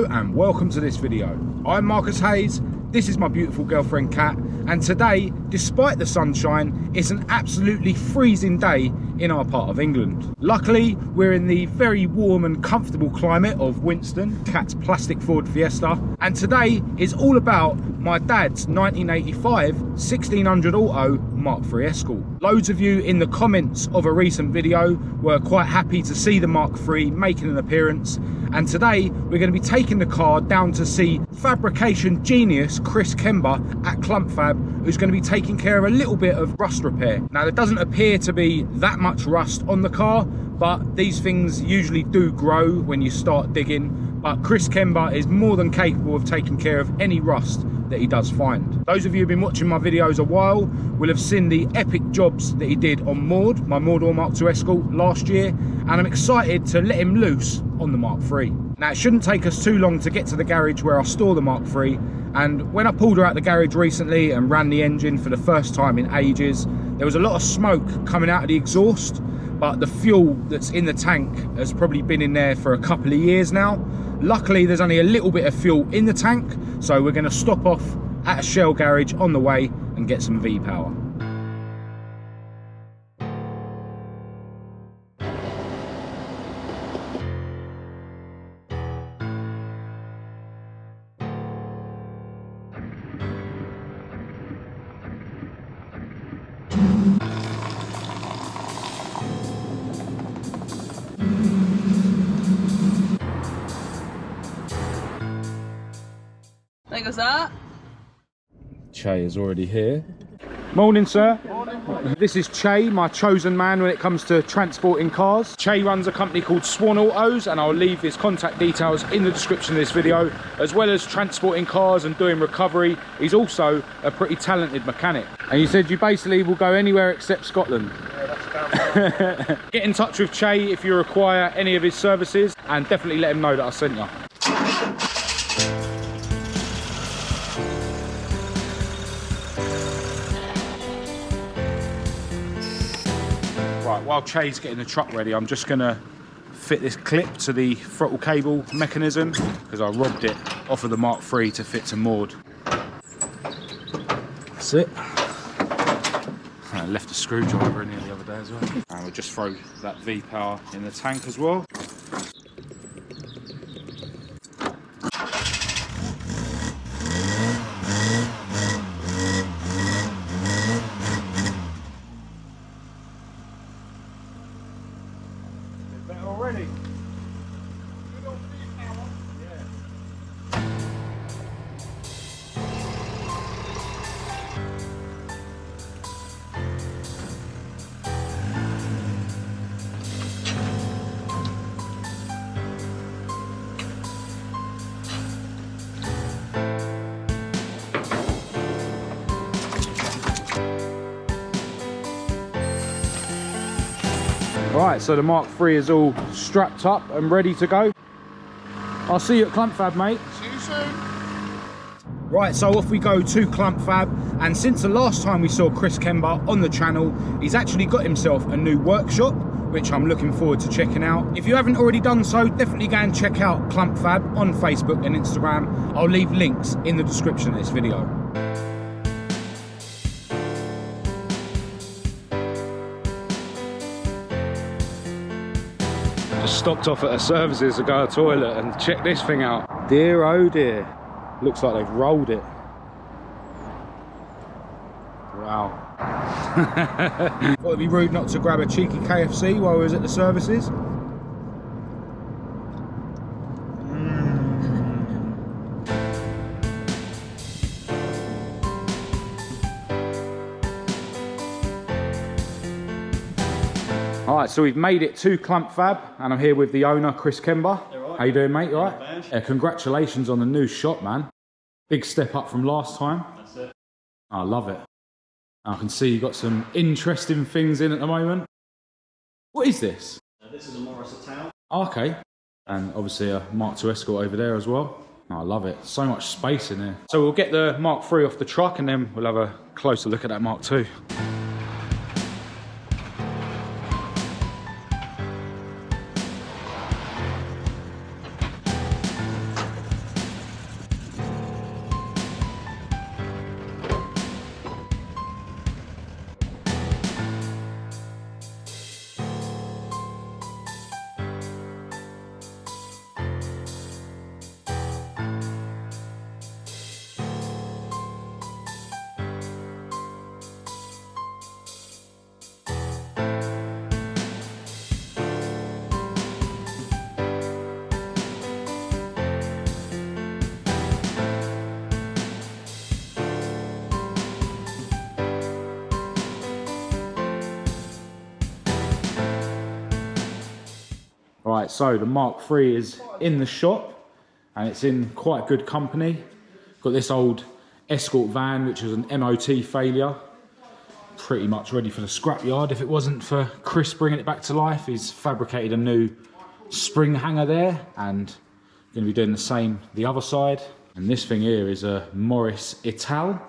Hello and welcome to this video. I'm Marcus Hayes, this is my beautiful girlfriend Kat, and today, despite the sunshine, it's an absolutely freezing day in our part of England. Luckily, we're in the very warm and comfortable climate of Winston, Kat's plastic Ford Fiesta, and today is all about my dad's 1985 1600 Auto Mk3 Escort. Loads of you in the comments of a recent video were quite happy to see the Mk3 making an appearance, and today we're going to be taking the car down to see fabrication genius Chris Kember at Clumpfab, who's going to be taking care of a little bit of rust repair. Now, there doesn't appear to be that much rust on the car, but these things usually do grow when you start digging. But Chris Kember is more than capable of taking care of any rust that he does find. Those of you who've been watching my videos a while will have seen the epic jobs that he did on my Mk1 Mk2 Escort last year, and I'm excited to let him loose on the Mk3. Now, it shouldn't take us too long to get to the garage where I store the Mk3, and when I pulled her out the garage recently and ran the engine for the first time in ages, there was a lot of smoke coming out of the exhaust, but the fuel that's in the tank has probably been in there for a couple of years now. Luckily, there's only a little bit of fuel in the tank, so we're going to stop off at a Shell garage on the way and get some V-Power. There goes that. Che is already here. Morning, sir. Morning. This is Che, my chosen man when it comes to transporting cars. Che runs a company called Swan Autos, and I'll leave his contact details in the description of this video. As well as transporting cars and doing recovery, he's also a pretty talented mechanic. And you said you basically will go anywhere except Scotland. Yeah, that's down. Get in touch with Che if you require any of his services, and definitely let him know that I sent you. Right, while Che's getting the truck ready, I'm just gonna fit this clip to the throttle cable mechanism because I robbed it off of the Mk3 to fit to Maud. That's it. I left a screwdriver in here the other day as well. And we'll just throw that V-Power in the tank as well. Already. Right, so the Mk3 is all strapped up and ready to go. I'll see you at Clumpfab, mate. See you soon. Right, so off we go to Clumpfab, and since the last time we saw Chris Kember on the channel, he's actually got himself a new workshop, which I'm looking forward to checking out. If you haven't already done so, definitely go and check out Clumpfab on Facebook and Instagram. I'll leave links in the description of this video. Just stopped off at a services to go to the toilet and check this thing out. Dear oh dear, looks like they've rolled it. Wow. Thought it'd be rude not to grab a cheeky KFC while we was at the services. Alright, so we've made it to Clumpfab, and I'm here with the owner, Chris Kember. Right. How you doing, mate? You alright? Yeah, congratulations on the new shop, man. Big step up from last time. That's it. I love it. I can see you've got some interesting things in at the moment. What is this? This is a Morris Tau. Okay. And obviously a Mk2 Escort over there as well. I love it. So much space in there. So we'll get the Mk3 off the truck and then we'll have a closer look at that Mk2. Right, so the Mark III is in the shop and it's in quite good company. Got this old Escort van, which was an MOT failure. Pretty much ready for the scrapyard. If it wasn't for Chris bringing it back to life, he's fabricated a new spring hanger there and going to be doing the same the other side. And this thing here is a Morris Ital,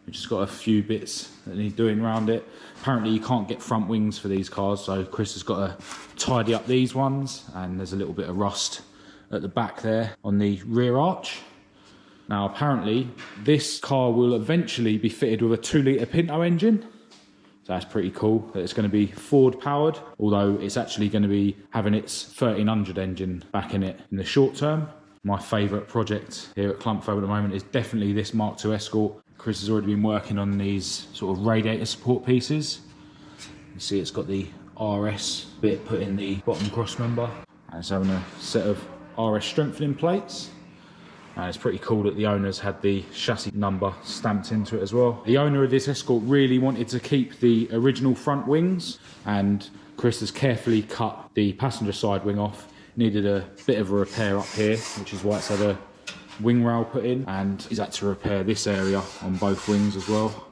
which has got a few bits that need doing around it. Apparently you can't get front wings for these cars, so Chris has got to tidy up these ones, and there's a little bit of rust at the back there on the rear arch. Now apparently this car will eventually be fitted with a 2-litre Pinto engine. So that's pretty cool that it's going to be Ford powered, although it's actually going to be having its 1300 engine back in it in the short term. My favourite project here at Clumpfab at the moment is definitely this Mk2 Escort. Chris has already been working on these sort of radiator support pieces. You see it's got the RS bit put in the bottom cross member, and it's having a set of RS strengthening plates. And it's pretty cool that the owners had the chassis number stamped into it as well. The owner of this Escort really wanted to keep the original front wings, and Chris has carefully cut the passenger side wing off. Needed a bit of a repair up here, which is why it's had a wing rail put in, and he's had to repair this area on both wings as well.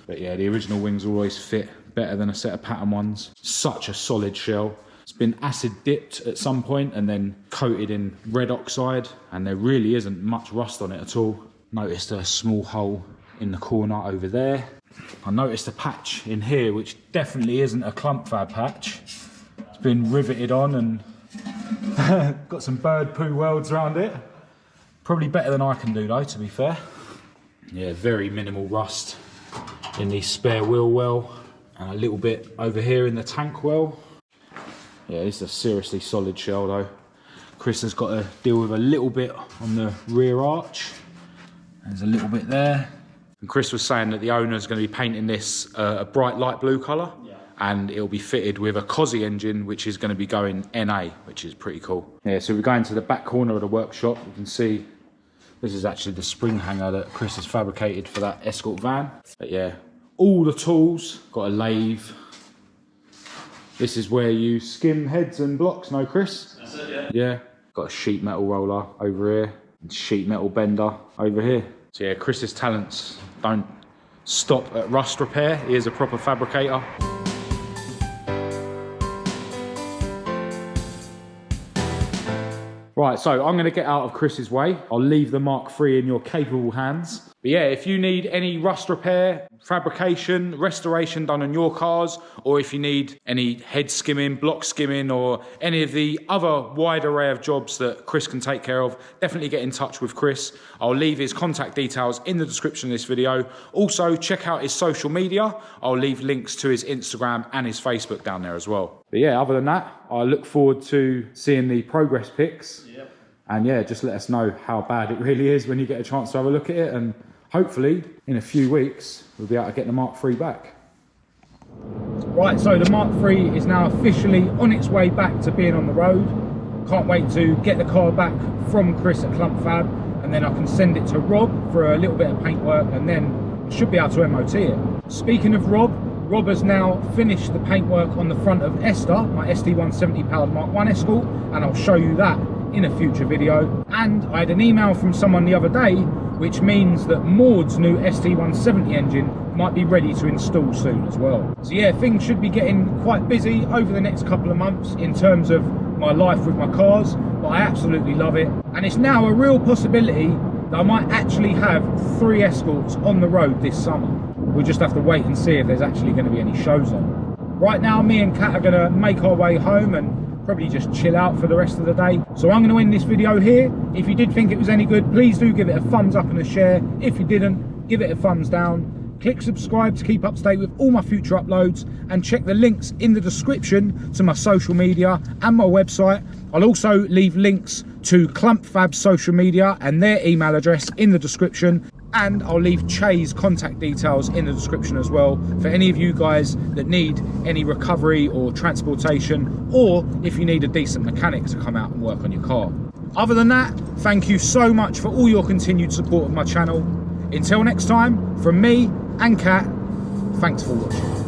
But yeah, the original wings always fit better than a set of pattern ones. Such a solid shell. It's been acid dipped at some point and then coated in red oxide, and there really isn't much rust on it at all. Noticed a small hole in the corner over there. I noticed a patch in here which definitely isn't a Clumpfab patch. It's been riveted on and got some bird poo welds around it. Probably better than I can do though, to be fair. Yeah, very minimal rust in the spare wheel well, and a little bit over here in the tank well. Yeah, this is a seriously solid shell though. Chris has got to deal with a little bit on the rear arch. There's a little bit there. And Chris was saying that the owner's going to be painting this a bright light blue colour. Yeah. And it'll be fitted with a Cosy engine, which is going to be going NA, which is pretty cool. Yeah, so we're going to the back corner of the workshop. You can see this is actually the spring hanger that Chris has fabricated for that Escort van. But yeah, all the tools, got a lathe. This is where you skim heads and blocks, no Chris? That's it, yeah. Yeah, got a sheet metal roller over here, and sheet metal bender over here. So yeah, Chris's talents don't stop at rust repair. He is a proper fabricator. Right, so I'm going to get out of Chris's way. I'll leave the Mark III in your capable hands. But yeah, if you need any rust repair, fabrication, restoration done on your cars, or if you need any head skimming, block skimming, or any of the other wide array of jobs that Chris can take care of, definitely get in touch with Chris. I'll leave his contact details in the description of this video. Also, check out his social media. I'll leave links to his Instagram and his Facebook down there as well. But yeah, other than that, I look forward to seeing the progress pics. Yep. And yeah, just let us know how bad it really is when you get a chance to have a look at it, and hopefully in a few weeks we'll be able to get the Mark III back. Right, so the Mark III is now officially on its way back to being on the road. Can't wait to get the car back from Chris at Clumpfab, and then I can send it to Rob for a little bit of paintwork, and then I should be able to MOT it. Speaking of Rob has now finished the paintwork on the front of Esther, my SD170 powered Mark 1 Escort, and I'll show you that in a future video. And I had an email from someone the other day, which means that Maud's new SD170 engine might be ready to install soon as well. So yeah, things should be getting quite busy over the next couple of months in terms of my life with my cars, but I absolutely love it. And it's now a real possibility that I might actually have 3 Escorts on the road this summer. We'll just have to wait and see if there's actually going to be any shows on. Right now, me and Kat are going to make our way home and probably just chill out for the rest of the day. So I'm going to end this video here. If you did think it was any good, please do give it a thumbs up and a share. If you didn't, give it a thumbs down. Click subscribe to keep up to date with all my future uploads, and check the links in the description to my social media and my website. I'll also leave links to Clumpfab's social media and their email address in the description. And I'll leave Che's contact details in the description as well for any of you guys that need any recovery or transportation, or if you need a decent mechanic to come out and work on your car. Other than that, thank you so much for all your continued support of my channel. Until next time, from me and Kat, thanks for watching.